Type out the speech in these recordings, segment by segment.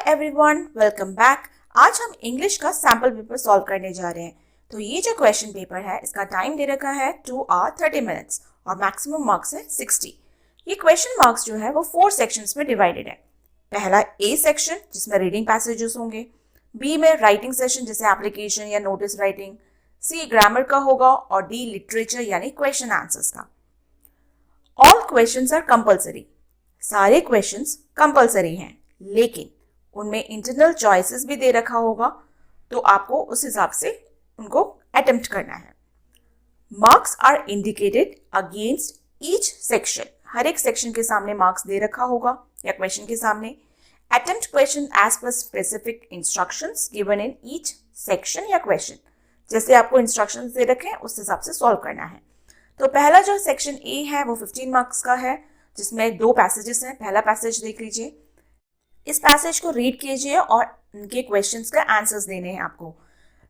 Everyone, welcome back. आज हम English का सैम्पल पेपर सॉल्व करने जा रहे हैं। तो ये जो क्वेश्चन पेपर है इसका टाइम दे रखा है 2 आवर 30 मिनट्स और मैक्सिमम मार्क्स है 60। ये क्वेश्चन मार्क्स जो है वो 4 सेक्शंस में डिवाइडेड है। पहला ए सेक्शन जिसमें रीडिंग पैसेजेस होंगे, बी में राइटिंग सेशन जैसे एप्लीकेशन या नोटिस राइटिंग, सी ग्रामर का होगा और डी लिटरेचर यानी क्वेश्चन आंसर्स का। ऑल क्वेश्चंस आर कंपल्सरी, सारे क्वेश्चंस कंपल्सरी हैं, लेकिन उनमें इंटरनल चॉइसेस भी दे रखा होगा, तो आपको उस हिसाब से उनको अटेम्प्ट करना है। Marks are indicated against each section, हर एक सेक्शन के सामने मार्क्स दे रखा होगा या क्वेश्चन के सामने। Attempt question as per specific instructions given in each section या क्वेश्चन, जैसे आपको इंस्ट्रक्शंस दे रखे हैं उस हिसाब से सॉल्व करना है। तो पहला जो सेक्शन ए है वो 15 मार्क्स का है, जिसमें 2 पैसेजेस हैं। पहला पैसेज देख लीजिए, इस पैसेज को रीड कीजिए और उनके क्वेश्चंस का आंसर्स देने हैं आपको।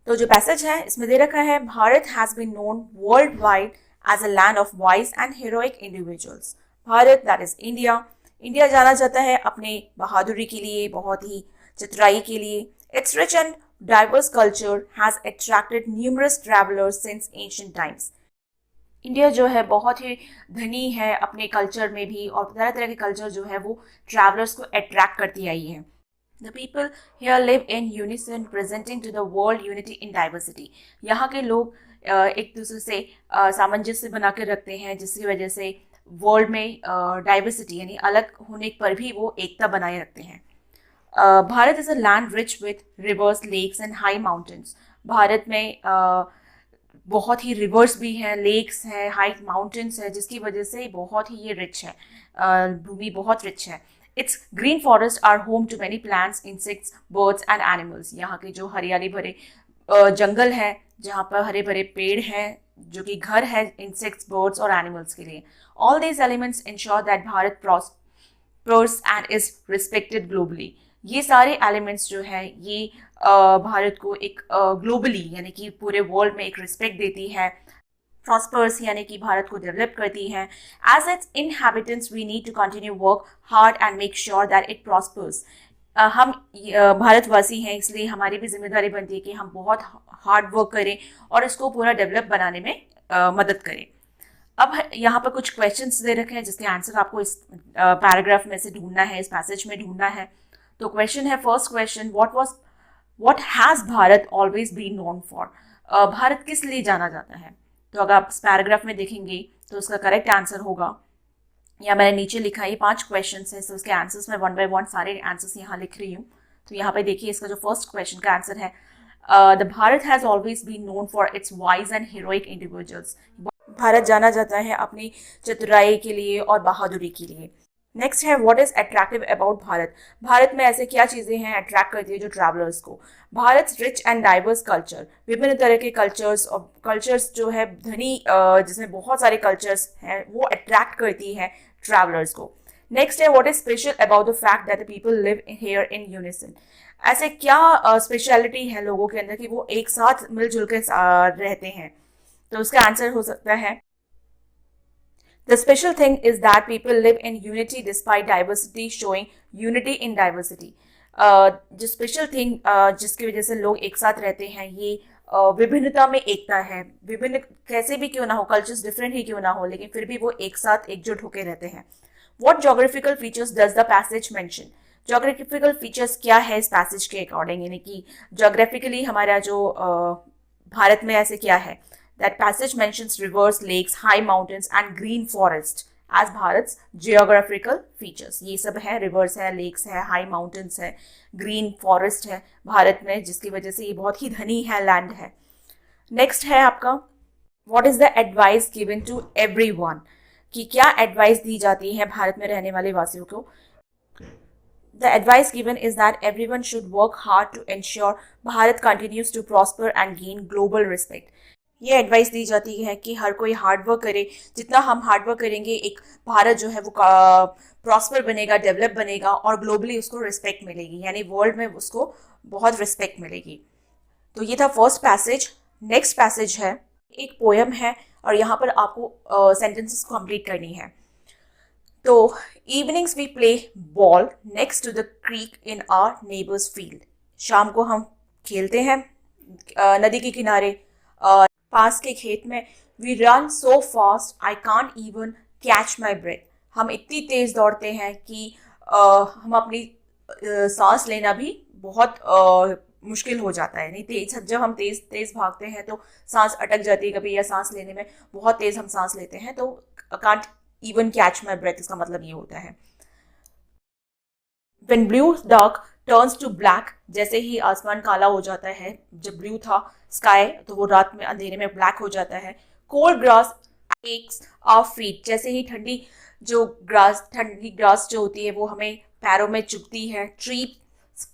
तो जो पैसेज है इसमें दे रखा है, Bharat has been known world wide as a land of wise and heroic individuals. Bharat that is India, India जाना जाता है अपने बहादुरी के लिए, बहुत ही चतुराई के लिए। It's rich and diverse culture has attracted numerous travellers since ancient times. India जो है बहुत ही धनी है अपने कल्चर में भी, और तरह तरह के कल्चर जो है वो ट्रैवलर्स को अट्रैक्ट करती आई है। The people here live in unison presenting to the world unity in diversity. यहाँ के लोग एक दूसरे से सामंजस्य बना कर रखते हैं, जिसकी वजह से वर्ल्ड में डाइवर्सिटी यानी अलग होने पर भी वो एकता बनाए रखते हैं। Bharat is a land rich with rivers, lakes and high mountains. Bharat में बहुत ही रिवर्स भी हैं, लेक्स हैं, हाई माउंटेन्स है, जिसकी वजह से बहुत ही ये रिच है, भूमि बहुत रिच है। Its green forest are home to many plants, insects, birds and animals. यहाँ के जो हरियाली भरे जंगल है, जहाँ पर हरे भरे पेड़ हैं, जो कि घर है इंसेक्ट्स, बर्ड्स और एनिमल्स के लिए। All these elements ensure that Bharat prospers and is respected globally. ये सारे एलिमेंट्स जो है ये भारत को एक ग्लोबली यानी कि पूरे वर्ल्ड में एक रिस्पेक्ट देती है। प्रॉस्पर्स यानी कि भारत को डेवलप करती है। As its inhabitants we need to continue work hard and make sure that it prospers. हम भारतवासी हैं, इसलिए हमारी भी जिम्मेदारी बनती है कि हम बहुत हार्ड वर्क करें और इसको पूरा डेवलप बनाने में मदद करें। अब यहाँ पर कुछ क्वेश्चंस दे रखे हैं जिसके आंसर आपको इस पैराग्राफ में से ढूंढना है, इस पैसेज में ढूंढना है। तो क्वेश्चन है, first question, what has Bharat always been known for. Bharat किस लिए जाना जाता है? तो अगर आप इस पैराग्राफ में देखेंगे तो उसका करेक्ट आंसर होगा, या मैंने नीचे लिखा है, ये 5 क्वेश्चन हैं, तो उसके आंसर्स मैं 1 बाय 1 सारे आंसर्स यहाँ लिख रही हूँ। तो यहाँ पे देखिए, इसका जो फर्स्ट क्वेश्चन का आंसर है, the Bharat has always been known for its wise and heroic individuals. Bharat जाना जाता है अपनी चतुराई के लिए और बहादुरी के लिए। नेक्स्ट है, what is attractive about Bharat. Bharat में ऐसे क्या चीज़ें हैं अट्रैक्ट करती है जो ट्रैवलर्स को। Bharat rich and diverse culture, विभिन्न तरह के कल्चर्स, और कल्चर्स जो है धनी, जिसमें बहुत सारे कल्चर्स हैं, वो अट्रैक्ट करती है ट्रैवलर्स को। नेक्स्ट है, what is special about the fact that the people live here in unison. ऐसे क्या स्पेशलिटी है लोगों के अंदर कि वो एक साथ मिलजुल के रहते हैं। तो उसका आंसर हो सकता है, the special thing is that people live in unity despite diversity, showing unity in diversity. जो स्पेशल थिंग जिसकी वजह से लोग एक साथ रहते हैं, ये विभिन्नता में एकता है। विभिन्न कैसे भी क्यों ना हो, कल्चर्स डिफरेंट ही क्यों ना हो, लेकिन फिर भी वो एक साथ एकजुट होकर रहते हैं। What geographical features does the passage mention? Geographical features क्या है इस पैसेज के अकॉर्डिंग, यानी कि जोग्राफिकली हमारा जो भारत में ऐसे क्या है। That passage mentions rivers, lakes, high mountains and green forest as Bharat's geographical features. ये सब है, rivers है, lakes है, high mountains है, green forest है भारत में, जिसकी वजह से ये बहुत ही धनी है, लैंड है। नेक्स्ट है आपका, what is the advice given to everyone? कि क्या एडवाइस दी जाती है भारत में रहने वाले वासियों को। The advice given is that everyone should work hard to ensure Bharat continues to prosper and gain global respect. ये एडवाइस दी जाती है कि हर कोई हार्ड वर्क करे, जितना हम हार्ड वर्क करेंगे एक भारत जो है वो प्रॉस्पर बनेगा, डेवलप बनेगा और ग्लोबली उसको रिस्पेक्ट मिलेगी, यानी वर्ल्ड में उसको बहुत रिस्पेक्ट मिलेगी। तो ये था फर्स्ट पैसेज। नेक्स्ट पैसेज है, एक पोएम है और यहाँ पर आपको सेंटेंसेस कंप्लीट करनी है। तो evenings we play ball next to the creek in our neighbours field. शाम को हम खेलते हैं नदी के किनारे पास के खेत में। We run so fast I can't even catch my breath. हम इतनी तेज दौड़ते हैं कि हम अपनी सांस लेना भी बहुत मुश्किल हो जाता है। नहीं तेज जब हम तेज तेज भागते हैं तो सांस अटक जाती है कभी, या सांस लेने में बहुत तेज हम सांस लेते हैं तो can't even catch my breath, इसका मतलब ये होता है। When blue dark turns to black, जैसे ही आसमान काला हो जाता है, जब ब्लू था स्काई तो वो रात में अंधेरे में ब्लैक हो जाता है। Cold grass ex our feet, जैसे ही ठंडी ग्रास जो होती है वो हमें पैरों में चुभती है। ट्रीप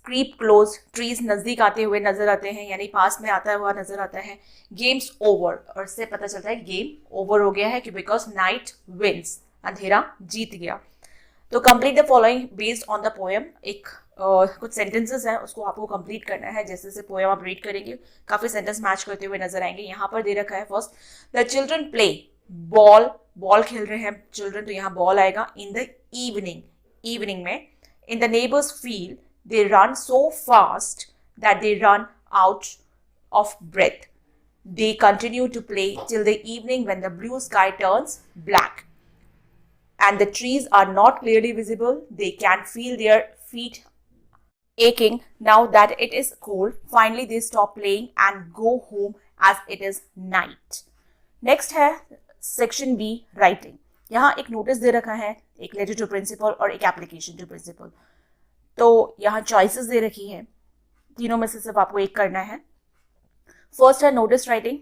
क्रीप क्लोज, ट्रीज नजदीक आते हुए नजर आते हैं, यानी पास में आता हुआ नजर आता है। गेम्स ओवर, और इससे पता चलता है गेम ओवर हो गया है कि बिकॉज नाइट विंस, अंधेरा जीत गया। तो complete the following based on the poem. एक कुछ सेंटेंसेस हैं उसको आपको कंप्लीट करना है। जैसे जैसे पोएम आप रीड करेंगे काफी सेंटेंस मैच करते हुए नजर आएंगे। यहाँ पर दे रखा है first, the children play ball, ball खेल रहे हैं चिल्ड्रन, तो यहाँ बॉल आएगा। इन द इवनिंग, इवनिंग में। In the neighbours field they run so fast that they run out of breath. They continue to play till the evening when the blue sky turns black and the trees are not clearly visible. They can feel their feet aching now that it is cold. Finally, they stop playing and go home as it is night. Next है section B, writing. यहाँ एक notice दे रखा है, एक letter to principal और एक application to principal. तो यहाँ चॉइसेस दे रखी है, तीनों में से सिर्फ आपको एक करना है। फर्स्ट है notice writing.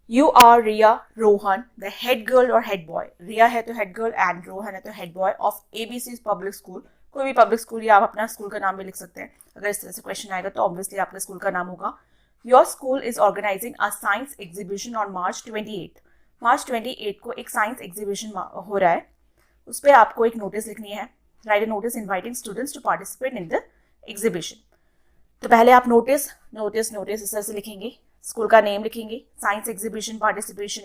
You are Riya Rohan the head girl और हेड बॉय। रिया है तो हेड गर्ल एंड रोहन है तो head boy of ABC public school. कोई भी पब्लिक स्कूल, या आप अपना स्कूल का नाम भी लिख सकते हैं। अगर इस तरह से क्वेश्चन आएगा तो ऑब्वियसली आपके स्कूल का नाम होगा। Your school is organising a science exhibition on March 28। March 28 को एक साइंस एग्जीबिशन हो रहा है, उस पर आपको एक नोटिस लिखनी है। Write a notice inviting students to participate in the exhibition. तो पहले आप नोटिस नोटिस नोटिस इस तरह से लिखेंगे, स्कूल का नेम लिखेंगे, साइंस एग्जीबिशन पार्टिसिपेशन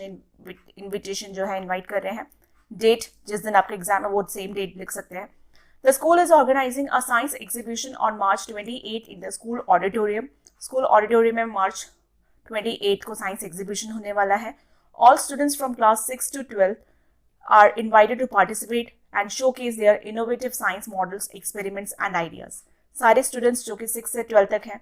इनविटेशन जो है इनवाइट कर रहे हैं, डेट जिस दिन आपका एग्जाम है वो सेम डेट लिख सकते हैं। The school is organising a science exhibition on March 28 in the school auditorium. School auditorium में March 28 को साइंस एग्जीबिशन होने वाला है। All students from class 6 to 12 are invited to participate and showcase their innovative science models, experiments and ideas. सारे students जो कि 6 से 12 तक हैं,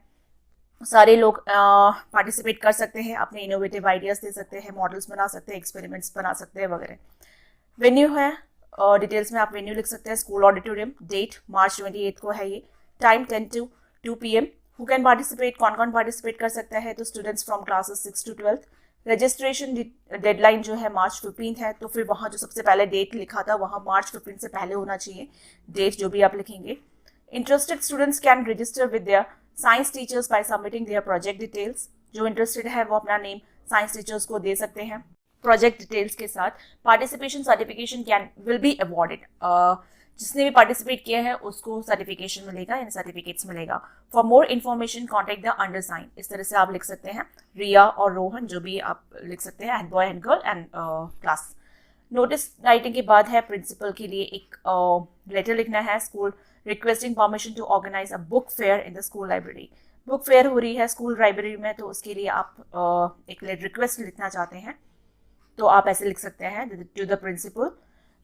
सारे लोग पार्टिसिपेट कर सकते हैं, अपने इनोवेटिव आइडियाज दे सकते हैं, मॉडल्स बना सकते हैं, एक्सपेरिमेंट्स बना सकते हैं वगैरह। वेन्यू है, डिटेल्स में आप वेन्यू लिख सकते हैं, स्कूल ऑडिटोरियम। डेट March 28 को है ये। Time 10 to 2 PM। Who can participate, कौन कौन पार्टिसिपेट कर सकता है, तो students from classes 6 to 12। Registration deadline जो है March 15 है, तो फिर वहाँ जो सबसे पहले डेट लिखा था वहाँ March 15 से पहले होना चाहिए डेट जो भी आप लिखेंगे। Interested students can register with their science teachers by submitting their project details. जो interested है वो अपना नेम science teachers को दे सकते हैं project details के साथ। Participation certification will be awarded. जिसने भी participate किया है उसको certification मिलेगा, यानी certificates मिलेगा। For more information contact the undersigned. इस तरह से आप लिख सकते हैं, रिया और रोहन जो भी आप लिख सकते हैं, and boy and girl and class। Notice writing के बाद है प्रिंसिपल के लिए एक लेटर लिखना है। School requesting permission to organise a book fair in the school library. Book fair हो रही है स्कूल लाइब्रेरी में, तो उसके लिए आप एक रिक्वेस्ट लिखना चाहते हैं, तो आप ऐसे लिख सकते हैं to the principal.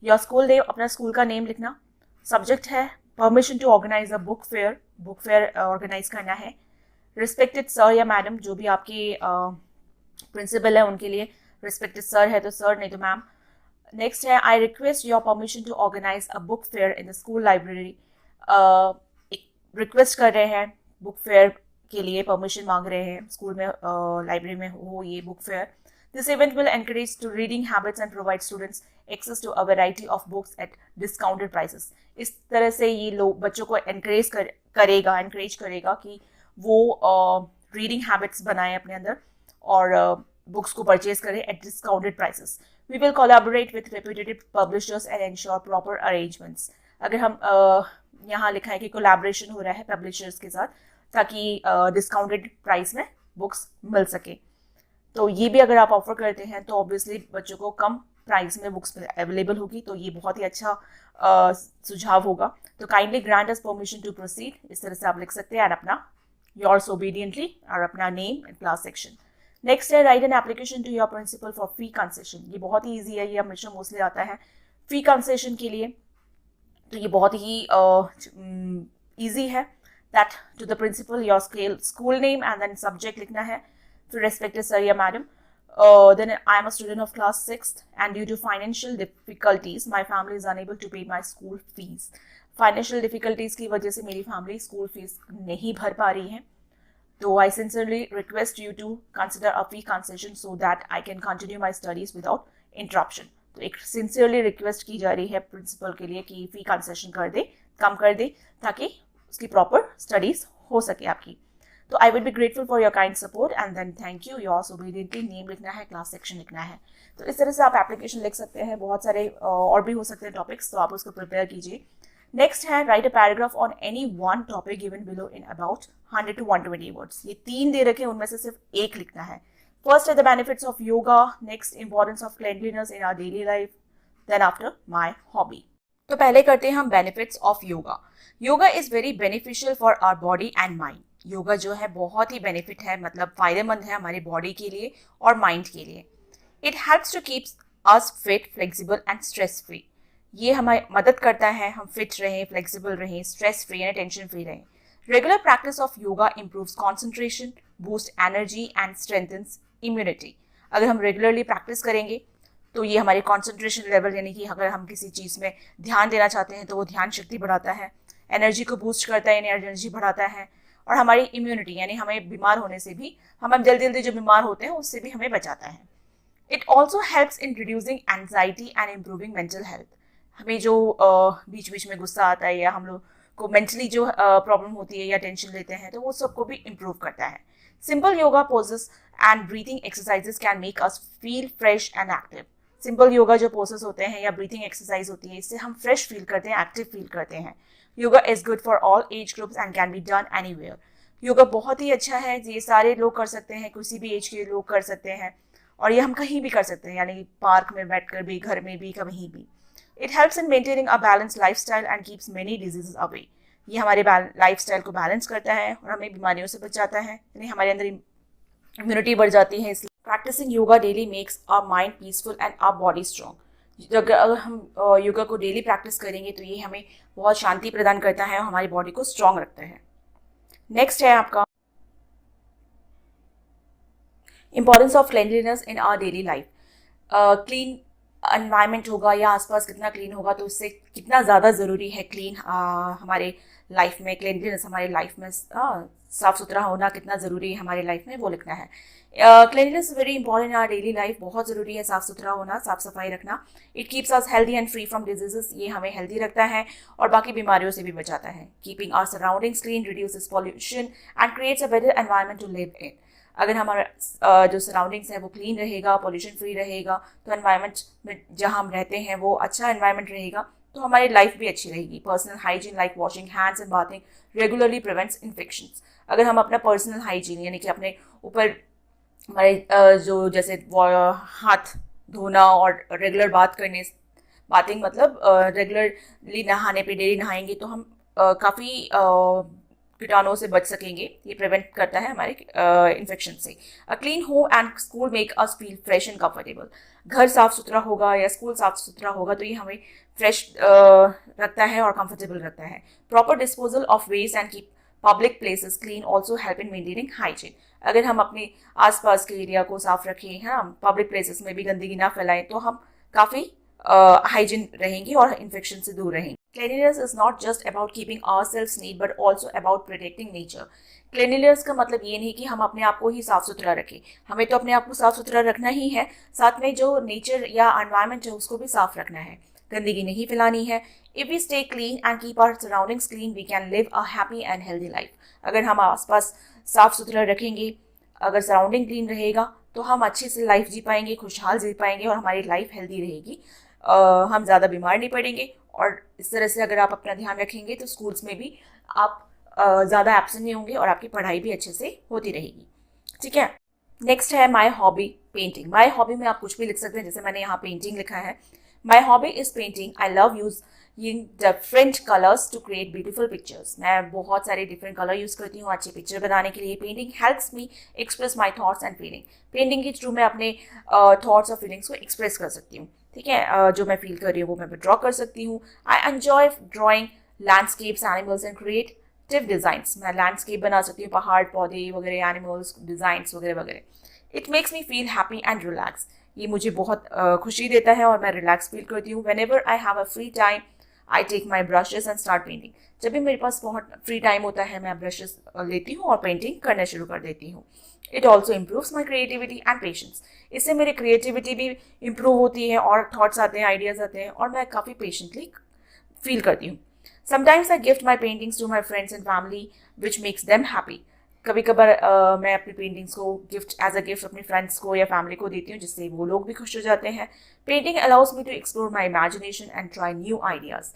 Your school name, अपना स्कूल का नेम लिखना। सब्जेक्ट है permission to organise a book fair, book fair organise करना है। रिस्पेक्टेड सर या मैडम, जो भी आपके प्रिंसिपल है उनके लिए रिस्पेक्टेड सर है तो सर, नहीं तो मैम। नेक्स्ट है, I request your permission to organise a book fair in the school library. एक रिक्वेस्ट कर रहे हैं, बुक फेयर के लिए परमिशन मांग रहे हैं, स्कूल में लाइब्रेरी में हो ये book fair. This event will encourage to reading habits and provide students access to a variety of books at discounted prices. इस तरह से ये लोग बच्चों को एनकरेज करेगा कि वो रीडिंग हैबिट्स बनाएं अपने अंदर और बुक्स को परचेज करें at discounted prices. We will collaborate with reputed publishers and ensure proper arrangements. अगर हम यहाँ लिखा है कि कोलैबोरेशन हो रहा है पब्लिशर्स के साथ ताकि डिस्काउंटेड प्राइस में बुक्स मिल सके। तो ये भी अगर आप ऑफर करते हैं तो ऑब्वियसली बच्चों को कम प्राइस में बुक्स अवेलेबल होगी, तो ये बहुत ही अच्छा सुझाव होगा। तो kindly grant us permission to proceed, इस तरह से आप लिख सकते हैं, एंड अपना योर्स ओबीडियंटली और अपना name and class section. Next है write an application to your principal for fee concession. ये बहुत ही ईजी है, ये हमेशा मोस्टली आता है फी कंसेशन के लिए, तो ये बहुत ही ईजी है। That to the principal your school name and then subject लिखना है, फिर रेस्पेक्टेड सर या madam. Then I am a student of class 6th and due to financial difficulties my family is unable to pay my school fees. Financial difficulties की वजह से मेरी family school fees नहीं भर पा रही है, तो I sincerely request you to consider a fee concession so that I can continue my studies without interruption. तो एक सिंसियरली रिक्वेस्ट की जा रही है प्रिंसिपल के लिए कि फी कंसेशन कर दे, कम कर दे, ताकि उसकी प्रॉपर स्टडीज हो सके आपकी। तो I will be grateful for your kind support and then thank you, yours obediently, name लिखना है, क्लास सेक्शन लिखना है। तो इस तरह से आप एप्लीकेशन लिख सकते हैं। बहुत सारे और भी हो सकते हैं टॉपिक्स, तो आप उसको प्रिपेयर कीजिए। नेक्स्ट है write a paragraph on any one topic given below in about 100 to 120 words. ये 3 दे रखे हैं, उनमें से सिर्फ एक लिखना है। फर्स्ट है the benefits of yoga, next importance of cleanliness in our daily life, then after my hobby. तो पहले करते हैं हम benefits of yoga. Yoga is very beneficial for our body and mind. Yoga जो है बहुत ही बेनिफिट है, मतलब फायदेमंद है हमारी बॉडी के लिए और माइंड के लिए। It helps to keep us fit, flexible and stress free. ये हमें मदद करता है हम फिट रहें, फ्लेक्सिबल रहें, stress free and tension free रहें। Regular practice of yoga improves concentration, boost energy and strengthens immunity. अगर हम रेगुलरली प्रैक्टिस करेंगे तो ये हमारे कॉन्सेंट्रेशन लेवल, यानी कि अगर हम किसी चीज़ में ध्यान देना चाहते हैं तो वो ध्यान शक्ति बढ़ाता है, एनर्जी को बूस्ट करता है, एनर्जी बढ़ाता है, और हमारी इम्यूनिटी यानी हमें बीमार होने से भी, हम जल्दी जल्दी जो बीमार होते हैं उससे भी हमें बचाता है। It also helps in reducing anxiety and improving mental health. हमें जो बीच बीच में गुस्सा आता है या हम लोग को मेंटली जो प्रॉब्लम होती है या टेंशन लेते हैं, तो वो सबको भी इम्प्रूव करता है। Simple yoga poses and breathing exercises can make us feel fresh and active. Simple yoga जो पोजेस होते हैं या ब्रीथिंग एक्सरसाइज होती है, इससे हम फ्रेश फील करते हैं, एक्टिव फील करते हैं। Yoga is good for all age groups and can be done anywhere. Yoga बहुत ही अच्छा है, ये सारे लोग कर सकते हैं, किसी भी एज के लोग कर सकते हैं, और ये हम कहीं भी कर सकते हैं, यानी पार्क में बैठकर भी, घर में भी, कहीं भी। It helps in maintaining a balance lifestyle and keeps many diseases away. ये हमारे लाइफस्टाइल को बैलेंस करता है और हमें बीमारियों से बचाता है, यानी हमारे अंदर इम्यूनिटी बढ़ जाती है। इसलिए practising yoga daily makes our mind peaceful and our body strong. अगर हम योगा को डेली प्रैक्टिस करेंगे तो ये हमें बहुत शांति प्रदान करता है और हमारी बॉडी को स्ट्रॉन्ग रखता है। नेक्स्ट है आपका importance of cleanliness in our daily life. Clean environment होगा या आसपास कितना क्लीन होगा, तो उससे कितना ज़्यादा ज़रूरी है क्लीन हमारे लाइफ में, क्लीनलीनेस हमारे लाइफ में, साफ़ सुथरा होना कितना ज़रूरी है हमारे लाइफ में, वो लिखना है। Cleanliness is very important in our daily life. बहुत ज़रूरी है साफ़ सुथरा होना, साफ़ सफाई रखना। It keeps us healthy and free from diseases. ये हमें हेल्दी रखता है और बाकी बीमारियों से भी बचाता है। Keeping our surroundings clean reduces pollution and creates a better environment to live in. अगर हमारा जो सराउंडिंग्स है वो क्लीन रहेगा, पॉल्यूशन फ्री रहेगा, तो एनवायरनमेंट में जहाँ हम रहते हैं वो अच्छा एनवायरनमेंट रहेगा, तो हमारी लाइफ भी अच्छी रहेगी। Personal hygiene like washing hands and bathing regularly prevents infections. अगर हम अपना पर्सनल हाइजीन यानी कि अपने ऊपर हमारे जो जैसे हाथ धोना और रेगुलर बाथिंग मतलब रेगुलरली नहाने पे, डेली नहाएंगे तो हम काफ़ी कीटाणुओं से बच सकेंगे। ये प्रिवेंट करता है हमारे इन्फेक्शन से। A clean home and school make us feel fresh and comfortable. घर साफ सुथरा होगा या स्कूल साफ सुथरा होगा तो ये हमें फ्रेश रखता है और कंफर्टेबल रखता है। Proper disposal of waste and keep public places clean also help in maintaining hygiene. अगर हम अपने आसपास के एरिया को साफ रखें, है ना, पब्लिक प्लेसेस में भी गंदगी ना फैलाएं, तो हम काफ़ी हाइजीन रहेंगे और इन्फेक्शन से दूर रहेंगे। Cleanliness is not just about keeping ourselves neat but also about protecting nature. Cleanliness का मतलब ये नहीं कि हम अपने आप को ही साफ सुथरा रखें, हमें तो अपने आप को साफ सुथरा रखना ही है, साथ में जो नेचर या एनवायरनमेंट है उसको भी साफ रखना है, गंदगी नहीं फैलानी है। If we stay clean and keep our surroundings clean, we can live a happy and healthy life. अगर हम आसपास साफ सुथरा रखेंगे, अगर सराउंडिंग क्लीन रहेगा, तो हम अच्छे से लाइफ जी पाएंगे, खुशहाल जी पाएंगे और हमारी लाइफ हेल्दी रहेगी। हम ज़्यादा बीमार नहीं पड़ेंगे। और इस तरह से अगर आप अपना ध्यान रखेंगे तो स्कूल्स में भी आप ज़्यादा एब्सेंट नहीं होंगे और आपकी पढ़ाई भी अच्छे से होती रहेगी। ठीक है। नेक्स्ट है my hobby. Painting. My hobby में आप कुछ भी लिख सकते हैं, जैसे मैंने यहाँ पेंटिंग लिखा है। My hobby is painting. I love use different colours to create beautiful pictures. मैं बहुत सारे डिफरेंट कलर यूज़ करती हूँ अच्छी पिक्चर बनाने के लिए। Painting helps me express my thoughts and feeling. Painting के थ्रू मैं अपने थॉट्स और फीलिंग्स को एक्सप्रेस कर सकती हूँ, ठीक है। जो मैं फील कर रही हूँ वो मैं ड्रॉ कर सकती हूँ। I enjoy drawing landscapes, animals and creative designs. मैं लैंडस्केप बना सकती हूँ, पहाड़, पौधे वगैरह, एनिमल्स, डिज़ाइंस वगैरह वगैरह। It makes me feel happy and relax. ये मुझे बहुत खुशी देता है और मैं रिलैक्स फील करती हूँ। Whenever I have a free time I take my brushes and start painting. जब भी मेरे पास बहुत फ्री टाइम होता है मैं ब्रशेस लेती हूँ और पेंटिंग करना शुरू कर देती हूँ। It also improves my creativity and patience. इससे मेरी क्रिएटिविटी भी इम्प्रूव होती है और थॉट्स आते हैं, आइडियाज़ आते हैं और मैं काफ़ी पेशेंटली फील करती हूँ। Sometimes I gift my paintings to my friends and family which makes them happy. कभी कभार मैं अपनी पेंटिंग्स को एज अ गिफ्ट अपने फ्रेंड्स को या फैमिली को देती हूँ, जिससे वो लोग भी खुश हो जाते हैं। Painting allows me to explore my imagination and try new ideas.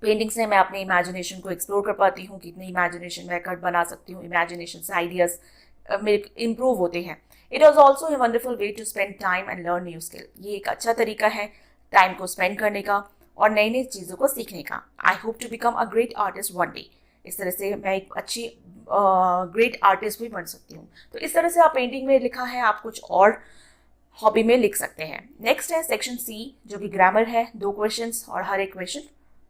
Painting से मैं अपने इमेजिनेशन को एक्सप्लोर कर पाती हूँ, कितनी इमेजिनेशन मैं कर बना सकती हूँ। इमेजिनेशन से आइडियाज़ मेरे इम्प्रूव होते हैं। It was also a wonderful way to spend time and learn new skill. ये एक अच्छा तरीका है टाइम को स्पेंड करने का और नई नई चीज़ों को सीखने का। I hope to become a great artist one day. इस तरह से मैं एक अच्छी ग्रेट आर्टिस्ट भी बन सकती हूँ। तो इस तरह से आप पेंटिंग में लिखा है, आप कुछ और हॉबी में लिख सकते हैं। नेक्स्ट है सेक्शन सी, जो कि ग्रामर है। 2 क्वेश्चंस और हर एक क्वेश्चन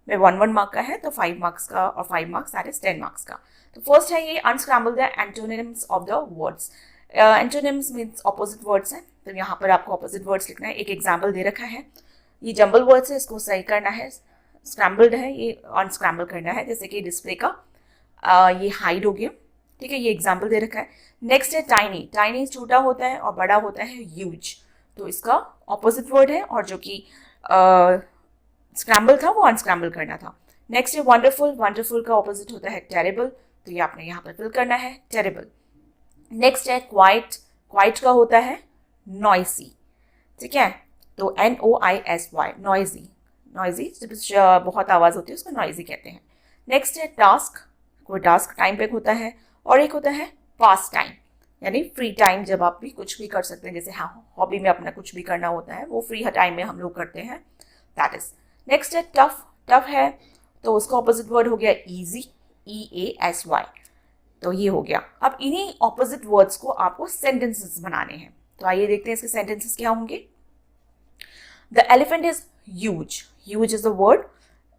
में 1 मार्क का है, तो 5 मार्क्स का, और 5 मार्क्स दैट इज 10 मार्क्स का। तो फर्स्ट है ये unscramble the antonyms of the words. Antonyms means opposite words हैं, तो यहाँ पर आपको ऑपोजिट वर्ड्स लिखना है। एक एग्जाम्पल दे रखा है, ये जंबल वर्ड्स है, इसको सही करना है। स्क्रैम्बल्ड है, ये अनस्क्रैम्बल करना है। जैसे कि डिस्प्ले का ये हाइड हो गया, ठीक है, ये एग्जाम्पल दे रखा है। नेक्स्ट है टाइनी। टाइनी छोटा होता है और बड़ा होता है ह्यूज, तो इसका ऑपोजिट वर्ड है, और जो कि स्क्रैम्बल था वो अनस्क्रैम्बल करना था। नेक्स्ट है वंडरफुल। वंडरफुल का ऑपोजिट होता है टेरेबल, तो ये आपने यहाँ पर फिल करना है, टेरेबल। नेक्स्ट है क्वाइट। क्वाइट का होता है नॉइसी, ठीक है, तो NOISY, नॉइजी। नॉइजी बहुत आवाज़ होती है उसको नॉइजी कहते हैं। नेक्स्ट है टास्क। कोई टास्क टाइम पे होता है, और एक होता है पास टाइम, यानी फ्री टाइम, जब आप भी कुछ भी कर सकते हैं, जैसे हाँ हॉबी में अपना कुछ भी करना होता है वो फ्री टाइम में हम लोग करते हैं, दैट इज। नेक्स्ट है टफ। टफ है तो उसका ऑपोजिट वर्ड हो गया ईजी, EASY, तो ये हो गया। अब इन्हीं ऑपोजिट वर्ड्स को आपको सेंटेंसेस बनाने हैं, तो आइए देखते हैं इसके सेंटेंसेस क्या होंगे। The elephant is huge. Huge is the word,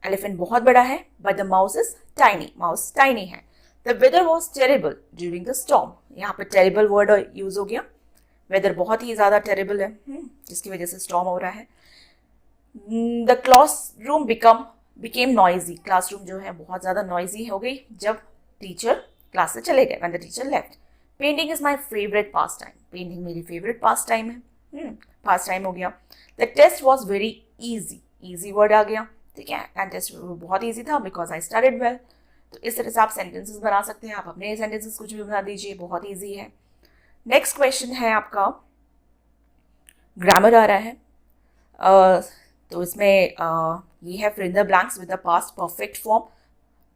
elephant बहुत बड़ा है, but the mouse is tiny, mouse tiny है। The weather was terrible during the storm. यहाँ पर टेरेबल वर्ड यूज हो गया, वेदर बहुत ही ज़्यादा टेरेबल है, जिसकी वजह से स्टॉर्म हो रहा है। The classroom became noisy. Classroom जो है बहुत ज़्यादा नॉइजी हो गई जब टीचर क्लास से चले गए, when the teacher left. Painting is my favourite pastime. Painting मेरी फेवरेट पास टाइम है, पास टाइम हो गया। The test was very easy. Easy word आ गया, ठीक है, एंड टेस्ट बहुत ईजी था बिकॉज आई स्टडीड वेल। तो इस तरह से आप सेंटेंसेस बना सकते हैं, आप अपने सेंटेंसेस कुछ भी बना दीजिए, बहुत ईजी है। नेक्स्ट क्वेश्चन है आपका ग्रामर आ रहा है। तो इसमें ये है fill in the blanks with the past perfect form.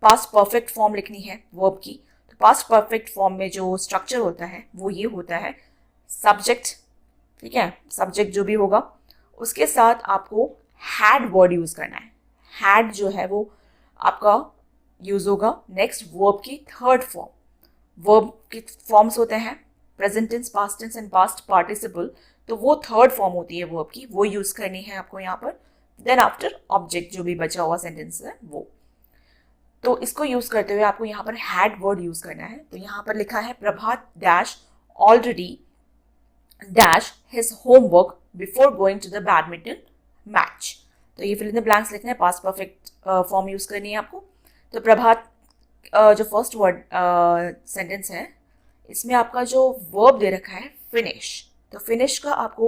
Past perfect form लिखनी है वर्ब की। तो पास्ट परफेक्ट फॉर्म में जो स्ट्रक्चर होता है वो ये होता है सब्जेक्ट, ठीक है, सब्जेक्ट जो भी होगा उसके साथ आपको हैड वर्ड यूज करना है। हैड जो है वो आपका यूज होगा नेक्स्ट वर्ब की थर्ड फॉर्म। वर्ब के फॉर्म्स होते हैं present tense, past tense and past participle, तो वो थर्ड फॉर्म होती है वर्ब की, वो यूज करनी है आपको यहाँ पर। देन आफ्टर ऑब्जेक्ट जो भी बचा हुआ सेंटेंस है वो, तो इसको यूज करते हुए आपको यहाँ पर हैड वर्ड यूज करना है। तो यहाँ पर लिखा है Prabhat dash already dash his homework before going to the badminton match. तो ये फिल इन द ब्लैंक्स लिखना है, पास्ट परफेक्ट फॉर्म यूज करनी है आपको। तो प्रभात जो फर्स्ट वर्ड सेंटेंस है इसमें आपका जो वर्ब दे रखा है फिनिश, तो फिनिश का आपको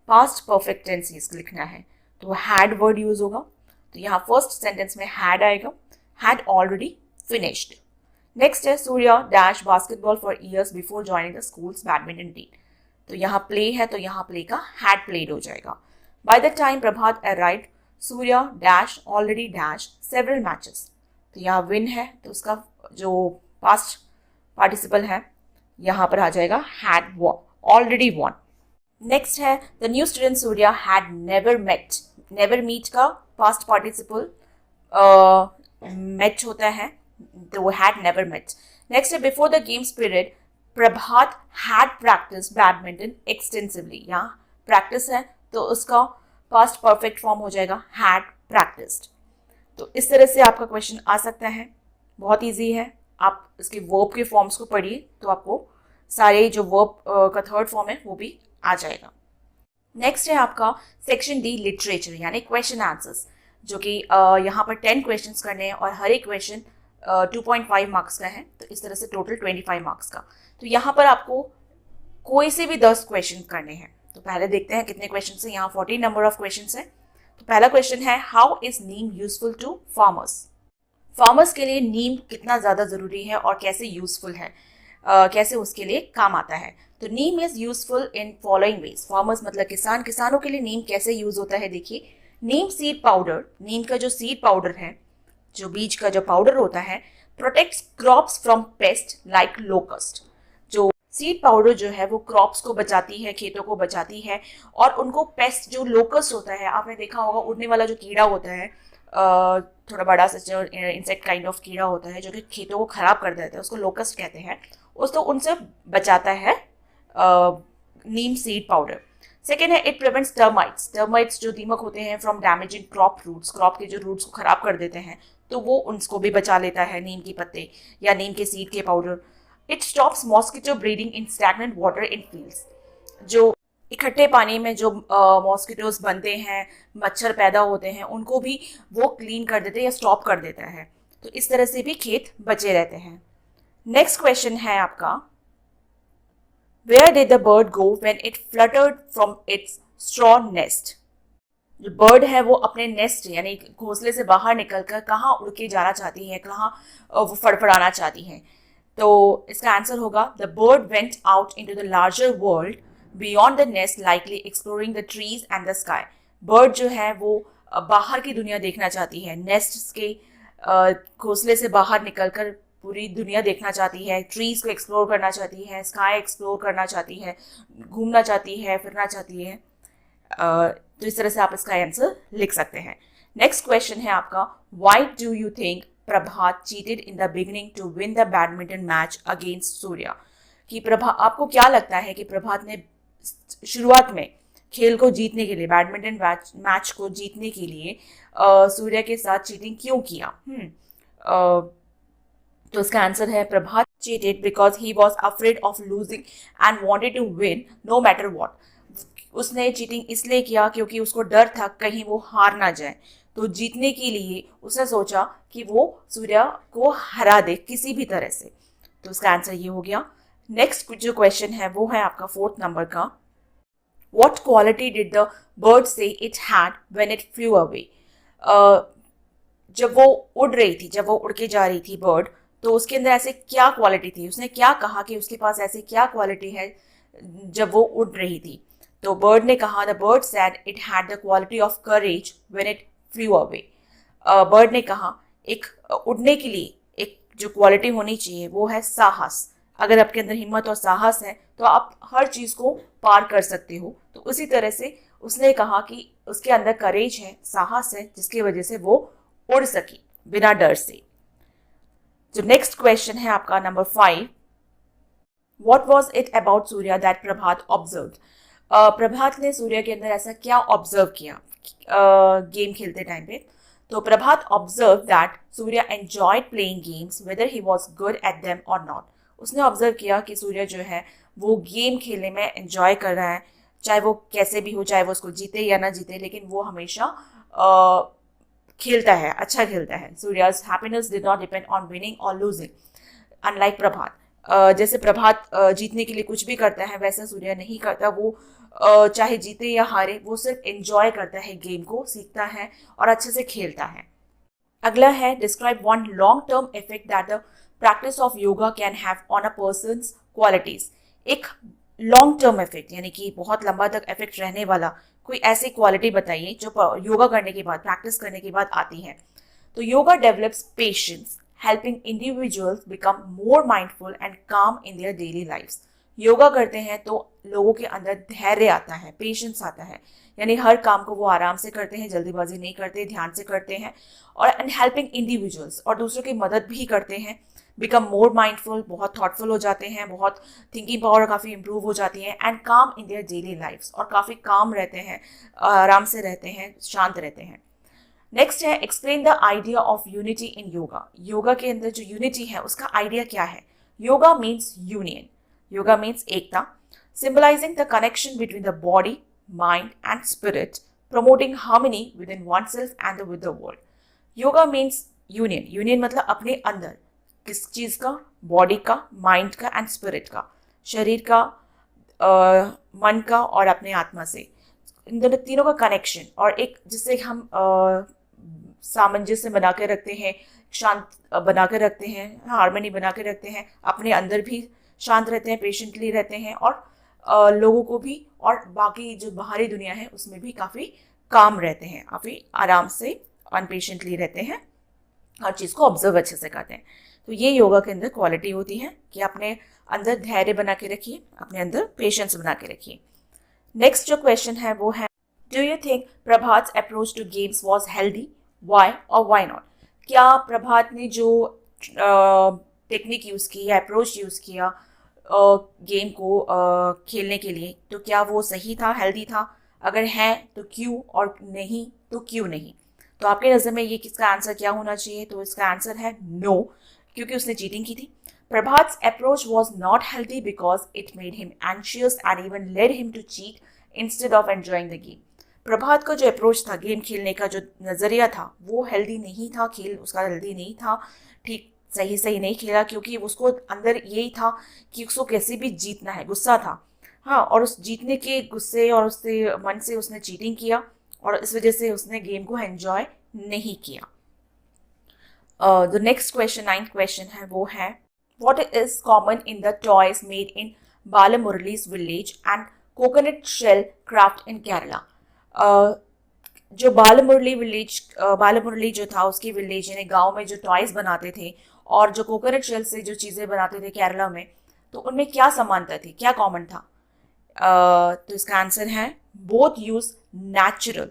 पास्ट परफेक्ट टेंस लिखना है, तो हैड वर्ड यूज होगा। तो यहाँ फर्स्ट सेंटेंस में हैड आएगा, हैड ऑलरेडी फिनिश्ड। नेक्स्ट है Surya dash basketball for years before joining the schools badminton team. तो यहाँ प्ले है तो यहाँ प्ले का हैड प्लेड हो जाएगा। By the time Prabhat arrived Surya dash already dash several matches. तो यहाँ विन है तो उसका जो पास्ट पार्टिसिपल है यहाँ पर आ जाएगा हैड ऑलरेडी वॉन। नेक्स्ट है the new student Surya had never met. Never meet का पास्ट पार्टिसिपल मेट होता है, तो वो हैड नेवर मेट. नेक्स्ट है before the games period Prabhat had practice badminton extensively. यहाँ प्रैक्टिस है तो उसका पास्ट परफेक्ट फॉर्म हो जाएगा हैड प्रैक्टिस्ड. तो इस तरह से आपका क्वेश्चन आ सकता है, बहुत इजी है. आप इसके वर्ब के फॉर्म्स को पढ़िए तो आपको सारे जो वर्ब का थर्ड फॉर्म है वो भी आ जाएगा. नेक्स्ट है आपका सेक्शन डी लिटरेचर यानी क्वेश्चन आंसर्स, जो कि यहाँ पर 10 क्वेश्चंस करने हैं और हर एक क्वेश्चन 2.5 मार्क्स का है, तो इस तरह से टोटल 25 मार्क्स का. तो यहाँ पर आपको कोई से भी 10 क्वेश्चन करने हैं. तो पहले देखते हैं कितने क्वेश्चन है. यहाँ 14 नंबर ऑफ क्वेश्चन है. तो पहला क्वेश्चन है how is neem useful to farmers. Farmers के लिए नीम कितना ज़्यादा ज़रूरी है और कैसे यूजफुल है, कैसे उसके लिए काम आता है. तो neem is useful in following ways. Farmers मतलब किसान, किसानों के लिए नीम कैसे यूज होता है. देखिए, नीम सीड पाउडर, नीम का जो सीड पाउडर है, जो बीज का जो पाउडर होता है, protects crops from paste like locust. जो सीड पाउडर जो है वो क्रॉप्स को बचाती है, खेतों को बचाती है, और उनको पेस्ट जो लोकस्ट होता है, आपने देखा होगा उड़ने वाला जो कीड़ा होता है, थोड़ा बड़ा सा जो इंसेक्ट काइंड ऑफ कीड़ा होता है जो कि खेतों को खराब कर देता है, उसको लोकस्ट कहते हैं. उसको उनसे बचाता है नीम सीड पाउडर. सेकेंड है इट प्रिवेंट्स टर्माइट्स. टर्माइट्स जो दीमक होते हैं from damaging crop roots, crop के जो रूट्स को खराब कर देते हैं, तो वो उनको भी बचा लेता है नीम के पत्ते या नीम के सीड के powder. It stops mosquito breeding in stagnant water in fields. जो इकट्ठे पानी में जो मॉस्किटोज बनते हैं, मच्छर पैदा होते हैं, उनको भी वो क्लीन कर देते हैं या स्टॉप कर देता है. तो इस तरह से भी खेत बचे रहते हैं. नेक्स्ट क्वेश्चन है आपका Where did the bird go when it fluttered from its straw nest? जो बर्ड है वो अपने नेस्ट यानी घोंसले से बाहर निकलकर कहाँ उड़ के जाना चाहती है, कहाँ वो फड़फड़ाना चाहती है. तो इसका आंसर होगा the bird went out into the larger world beyond the nest likely exploring the trees and the sky. Bird जो है वो बाहर की दुनिया देखना चाहती है, नेस्ट के घोंसले से बाहर निकलकर पूरी दुनिया देखना चाहती है, ट्रीज को एक्सप्लोर करना चाहती है, स्काई एक्सप्लोर करना चाहती है, घूमना चाहती है, फिरना चाहती है. तो इस तरह से आप इसका आंसर लिख सकते हैं. नेक्स्ट क्वेश्चन है आपका why do you think Prabhat cheated in the beginning to win the badminton match against Surya. कि आपको क्या लगता है कि प्रभात ने शुरुआत में खेल को जीतने के लिए, बैडमिंटन मैच को जीतने के लिए सूर्या के साथ चीटिंग क्यों किया. तो इसका आंसर है प्रभात cheated because he was afraid of losing and wanted to win no matter what. उसने चीटिंग इसलिए किया क्योंकि उसको डर था कहीं वो हार ना जाए, तो जीतने के लिए उसने सोचा कि वो सूर्या को हरा दे किसी भी तरह से. तो इसका आंसर ये हो गया. नेक्स्ट जो क्वेश्चन है वो है आपका 4th नंबर का. What quality did the bird say it had when it flew away? जब वो उड़ रही थी, जब वो उड़ के जा रही थी बर्ड, तो उसके अंदर ऐसे क्या क्वालिटी थी, उसने क्या कहा कि उसके पास ऐसी क्या क्वालिटी है जब वो उड़ रही थी. तो बर्ड ने कहा the bird said it had the quality of courage when it flu away. Bird ने कहा एक उड़ने के लिए एक जो क्वालिटी होनी चाहिए वो है साहस. अगर आपके अंदर हिम्मत और साहस है तो आप हर चीज़ को पार कर सकते हो. तो उसी तरह से उसने कहा कि उसके अंदर करेज है, साहस है, जिसकी वजह से वो उड़ सकी बिना डर से. जो नेक्स्ट क्वेश्चन है आपका number 5. What was it about Surya that Prabhat observed? प्रभात ने सूर्या के अंदर ऐसा क्या ऑब्जर्व किया गेम खेलते टाइम पे. तो Prabhat observe that Surya enjoyed playing games whether he was good at them और नॉट. उसने ऑब्जर्व किया कि सूर्या जो है वो गेम खेलने में एंजॉय कर रहा है, चाहे वो कैसे भी हो, चाहे वो उसको जीते या ना जीते, लेकिन वो हमेशा खेलता है, अच्छा खेलता है. Surya's happiness did not depend on winning और लूजिंग अनलाइक प्रभात. जैसे प्रभात जीतने के लिए कुछ भी करता है वैसा सूर्या नहीं करता. वो चाहे जीते या हारे वो सिर्फ एंजॉय करता है, गेम को सीखता है और अच्छे से खेलता है. अगला है describe one long term effect that the practice of yoga can have on a persons qualities. एक लॉन्ग टर्म इफेक्ट यानी कि बहुत लंबा तक इफेक्ट रहने वाला कोई ऐसी क्वालिटी बताइए जो योगा करने के बाद, प्रैक्टिस करने के बाद आती है. तो yoga develops patience, helping individuals become more mindful and calm in their daily lives. Yoga करते हैं तो लोगों के अंदर धैर्य आता है, पेशेंस आता है, यानी हर काम को वो आराम से करते हैं, जल्दीबाजी नहीं करते, ध्यान से करते हैं। और एंड हेल्पिंग इंडिविजुअल्स, और दूसरों की मदद भी करते हैं। बिकम मोर माइंडफुल, बहुत थॉटफुल हो जाते हैं, बहुत थिंकिंग पावर काफ़ी इंप्रूव हो जाती है। एंड काम इन देयर डेली लाइफ्स, और काफ़ी काम रहते हैं, आराम से रहते हैं, शांत रहते हैं। नेक्स्ट है explain the idea of unity in yoga. Yoga के अंदर जो यूनिटी है उसका आइडिया क्या है? Yoga means union, yoga means Ekta, symbolizing the connection between the body, mind and spirit, promoting harmony within oneself and with the world. Yoga means union. Union मतलब अपने अंदर किस चीज़ का? बॉडी का, माइंड का एंड स्पिरिट का, शरीर का, मन का और अपने आत्मा से, इन दोनों तीनों का कनेक्शन, और एक जिससे हम सामंजस्य बना के रखते हैं, शांत बना के रखते हैं, हार्मनी बना के रखते हैं, अपने अंदर भी शांत रहते हैं, पेशेंटली रहते हैं, और लोगों को भी और बाकी जो बाहरी दुनिया है उसमें भी काफ़ी काम रहते हैं, काफ़ी आराम से अनपेशेंटली रहते हैं, हर चीज़ को ऑब्जर्व अच्छे से करते हैं। तो ये योगा के अंदर क्वालिटी होती है कि अपने अंदर धैर्य बना के रखिए, अपने अंदर पेशेंस बना के रखिए। नेक्स्ट जो क्वेश्चन है वो है, do you think Prabhat approach to games was healthy, why और वाई नॉट? क्या प्रभात ने जो टेक्निक यूज़ की या अप्रोच यूज़ किया गेम को खेलने के लिए, तो क्या वो सही था, हेल्दी था? अगर है तो क्यों, और नहीं तो क्यों नहीं? तो आपके नज़र में ये किसका आंसर क्या होना चाहिए? तो इसका आंसर है नो, क्योंकि उसने चीटिंग की थी। Prabhat's approach was not healthy because it made him anxious and even led him to cheat instead of enjoying the game. Prabhat का जो अप्रोच था, गेम खेलने का जो नज़रिया था, वो हेल्दी नहीं था, खेल उसका हेल्दी नहीं था, ठीक सही नहीं खेला, क्योंकि उसको अंदर यही था कि उसको कैसे भी जीतना है, गुस्सा था, हाँ, और उस जीतने के गुस्से और उससे मन से उसने चीटिंग किया, और इस वजह से उसने गेम को एंजॉय नहीं किया। The next question, 9th question है वो है, what is common in the toys made in Balamurali's village and coconut shell craft in Kerala? जो बालामुरली जो था उसकी विलेज यानी गांव में जो टॉयज बनाते थे और जो कोकोनट शेल से जो चीज़ें बनाते थे केरला में, तो उनमें क्या समानता थी, क्या कॉमन था? तो इसका आंसर है बोथ यूज नेचुरल,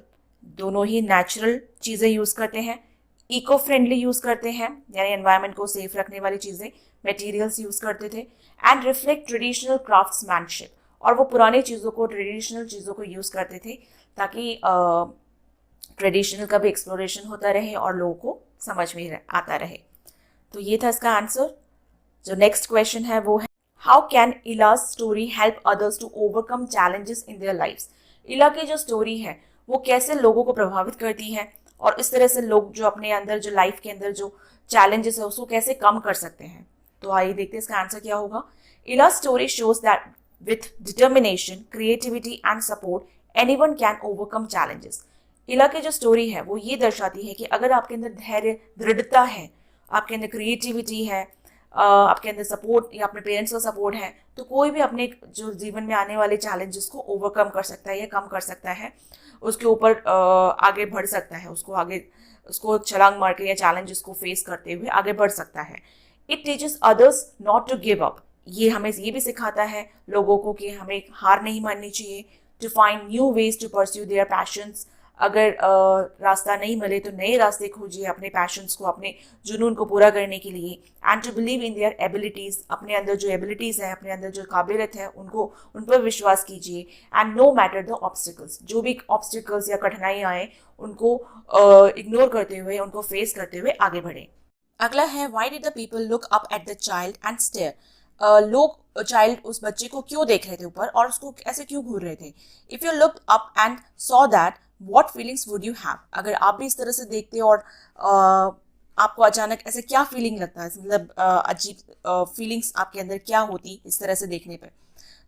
दोनों ही नेचुरल चीज़ें यूज़ करते हैं, इको फ्रेंडली यूज़ करते हैं, यानी एनवायरनमेंट को सेफ रखने वाली चीज़ें, मटेरियल्स यूज़ करते थे, एंड रिफ्लेक्ट ट्रेडिशनल क्राफ्ट्समैनशिप, और वो पुरानी चीज़ों को, ट्रेडिशनल चीज़ों को यूज़ करते थे ताकि ट्रेडिशनल का भी एक्सप्लोरेशन होता रहे और लोगों को समझ में आता रहे। तो ये था इसका आंसर। जो नेक्स्ट क्वेश्चन है वो है, how can Ila's story help others to overcome challenges in their lifes? Ila की जो स्टोरी है वो कैसे लोगों को प्रभावित करती है, और इस तरह से लोग जो अपने अंदर जो लाइफ के अंदर जो चैलेंजेस है उसको कैसे कम कर सकते हैं? तो आइए देखते हैं इसका आंसर क्या होगा। इला story shows that with determination, creativity and support anyone can overcome challenges. इला की जो स्टोरी है वो ये दर्शाती है कि अगर आपके अंदर धैर्य, दृढ़ता है, आपके अंदर क्रिएटिविटी है, आपके अंदर सपोर्ट या अपने पेरेंट्स का सपोर्ट है, तो कोई भी अपने जो जीवन में आने वाले चैलेंजेस को ओवरकम कर सकता है या कम कर सकता है, उसके ऊपर आगे बढ़ सकता है, उसको छलांग मार के या चैलेंजेस को फेस करते हुए आगे बढ़ सकता है। It teaches others not to give up, ये हमें ये भी सिखाता है लोगों को कि हमें हार नहीं माननी चाहिए, to find new ways to pursue their passions, अगर रास्ता नहीं मिले तो नए रास्ते खोजिए अपने पैशंस को, अपने जुनून को पूरा करने के लिए, and to believe in their abilities, अपने अंदर जो एबिलिटीज़ हैं, अपने अंदर जो काबिलियत है उन पर विश्वास कीजिए, and no matter the obstacles, जो भी ऑब्स्टिकल्स या कठिनाई आए उनको इग्नोर करते हुए, उनको फेस करते हुए आगे बढ़े। अगला है, why did the people look up at the child and stare? लोग चाइल्ड उस बच्चे को क्यों देख रहे थे ऊपर और उसको ऐसे क्यों घूर रहे थे? If you look up and saw that, what feelings would you have? अगर आप भी इस तरह से देखते और आपको अचानक ऐसे क्या फीलिंग लगता है, मतलब अजीब फीलिंग्स आपके अंदर क्या होती इस तरह से देखने पर?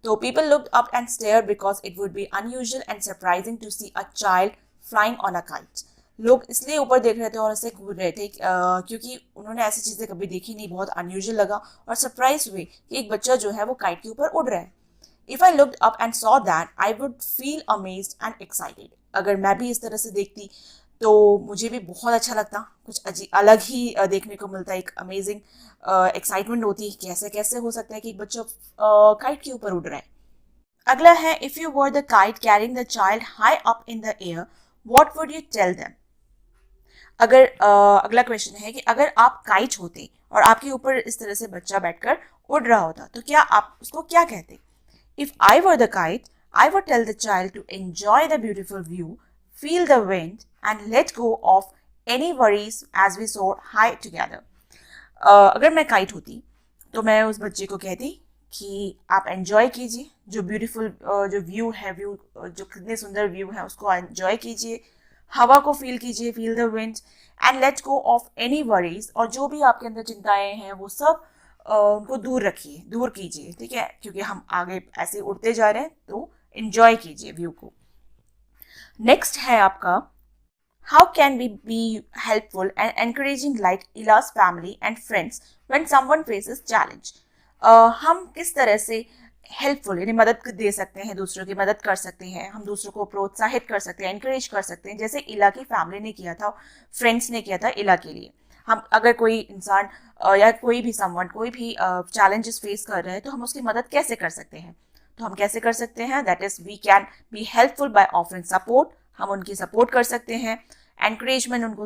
तो people looked up and stare because it would be unusual and surprising to see a child flying on a kite. लोग इसलिए ऊपर देख रहे थे और ऐसे घूर रहे थे क्योंकि उन्होंने ऐसी चीज़ें कभी देखी नहीं, बहुत अनयूजुअल लगा और सरप्राइज हुए कि एक बच्चा जो है वो काइट के ऊपर उड़ रहा है। If I looked up and saw that, I would feel amazed and excited. अगर मैं भी इस तरह से देखती तो मुझे भी बहुत अच्छा लगता, कुछ अलग ही देखने को मिलता है, एक अमेजिंग एक्साइटमेंट होती है कैसे कैसे हो सकता है कि एक बच्चा काइट के ऊपर उड़ रहा है। अगला है, if you were the kite carrying the child high up in the air, what would you tell them. अगर अगला क्वेश्चन है कि अगर आप काइट होते और आपके ऊपर इस तरह से बच्चा बैठकर उड़ रहा होता तो क्या आप उसको क्या कहते। If I were the kite, I would tell the child to enjoy the beautiful view, feel the wind and let go of any worries as we soar high together. अगर मैं काइट होती तो मैं उस बच्चे को कहती कि आप एंजॉय कीजिए जो ब्यूटीफुल जो व्यू है, व्यू जो कितने सुंदर व्यू है उसको एंजॉय कीजिए, हवा को फील कीजिए, feel the wind and let go of any worries, और जो भी आपके अंदर चिंताएं हैं वो सब उनको दूर रखिए, दूर कीजिए, ठीक है, क्योंकि हम आगे ऐसे उड़ते जा रहे हैं, तो एंजॉय कीजिए व्यू को। नेक्स्ट है आपका, how can we be helpful and encouraging like इलाज family and friends when someone faces challenge. हम किस तरह से हेल्पफुल यानी मदद दे सकते हैं, दूसरों की मदद कर सकते हैं, हम दूसरों को प्रोत्साहित कर सकते हैं, एनकरेज कर सकते हैं, जैसे इला की फैमिली ने किया था, फ्रेंड्स ने किया था इला के लिए। हम अगर कोई इंसान या कोई भी समवन कोई भी चैलेंजेस फेस कर रहे हैं तो हम उसकी मदद कैसे कर सकते हैं, तो हम कैसे कर सकते हैं, that is we can be helpful by offering support, हम उनकी सपोर्ट कर सकते हैं, एनकरेजमेंट उनको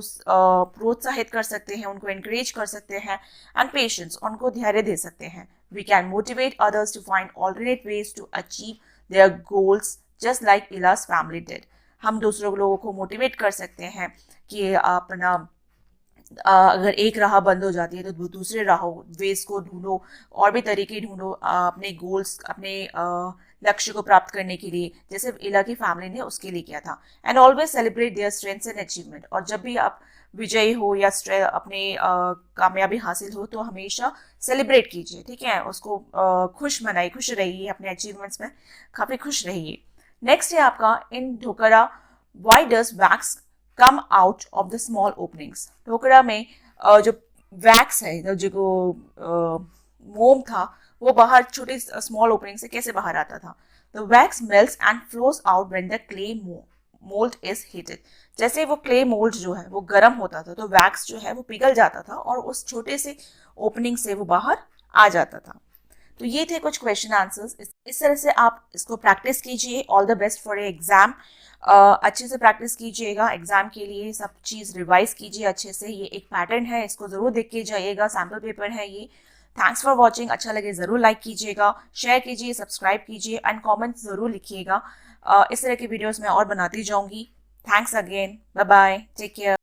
प्रोत्साहित कर सकते हैं, उनको एनकरेज कर सकते हैं, एंड पेशेंस उनको धैर्य दे सकते हैं। We can motivate others to find alternate ways to achieve their goals just like इलाज फैमिली डिड। हम दूसरों लोगों को मोटिवेट कर सकते हैं कि अपना अगर एक राह बंद हो जाती है तो दूसरे राहों वेज को ढूंढो, और भी तरीके ढूंढो अपने गोल्स, अपने लक्ष्य को प्राप्त करने के लिए, जैसे इला की फैमिली ने उसके लिए किया था। And always celebrate their strengths and achievement, और जब भी आप विजयी हो या अपने कामयाबी हासिल हो तो हमेशा सेलिब्रेट कीजिए, ठीक है, उसको खुश मनाइए, खुश रहिए, अपने अचीवमेंट्स में काफ़ी खुश रहिए। नेक्स्ट है आपका, in Dhokra why does wax come out of the small openings. Dhokra में जो वैक्स है, जो मोम था, वो बाहर छोटे स्मॉल ओपनिंग से कैसे बाहर आता था। The wax melts and flows out when the clay mould is heated. जैसे वो क्ले मोल्ड जो है वो गर्म होता था तो वैक्स जो है वो पिघल जाता था और उस छोटे से ओपनिंग से वो बाहर आ जाता था। तो ये थे कुछ क्वेश्चन आंसर्स, इस तरह से आप इसको प्रैक्टिस कीजिए। All the best for exam. अच्छे से प्रैक्टिस कीजिएगा एग्जाम के लिए, सब चीज़ रिवाइज कीजिए अच्छे से। ये एक पैटर्न है, इसको ज़रूर देख के जाइएगा, सैम्पल पेपर है ये। Thanks for watching. अच्छा लगे ज़रूर लाइक कीजिएगा, शेयर कीजिए, सब्सक्राइब कीजिए एंड कॉमेंट्स ज़रूर लिखिएगा। इस तरह की वीडियोज़ मैं और बनाती जाऊँगी। Thanks again, bye bye, take care.